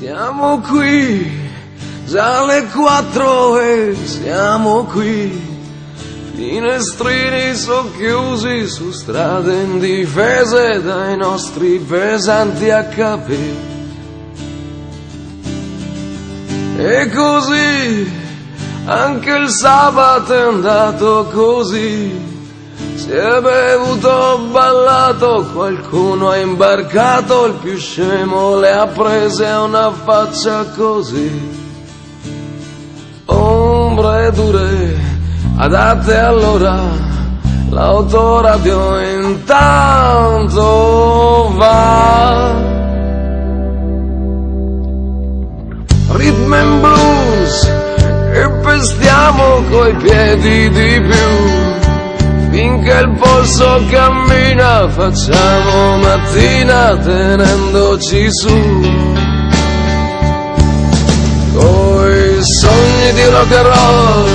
Siamo qui, già le 4 e siamo qui. Finestrini socchiusi su strade indifese dai nostri pesanti HP. E così anche il sabato è andato così. Si è bevuto, ballato, qualcuno ha imbarcato, il più scemo le ha prese a una faccia così. Ombre dure, adatte allora, l'autoradio intanto va. Rhythm and blues, e pestiamo coi piedi di più. Finché il polso cammina, facciamo mattina tenendoci su. Coi sogni di rock and roll,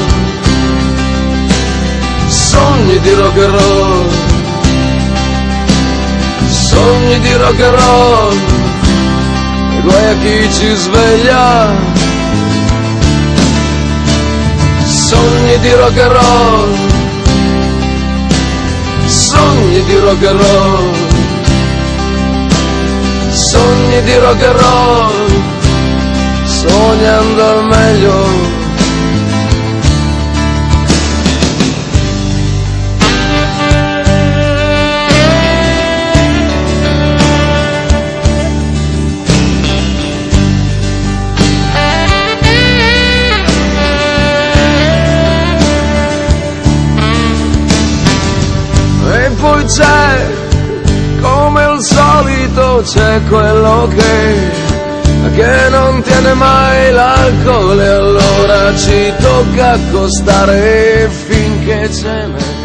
sogni di rock and roll, sogni di rock and roll, e guai a chi ci sveglia. Sogni di rock and roll, sogni di rock and roll, sogni di rock and roll, sognando al meglio. E poi c'è, come al solito, c'è quello che non tiene mai l'alcol, e allora ci tocca accostare finché ce n'è.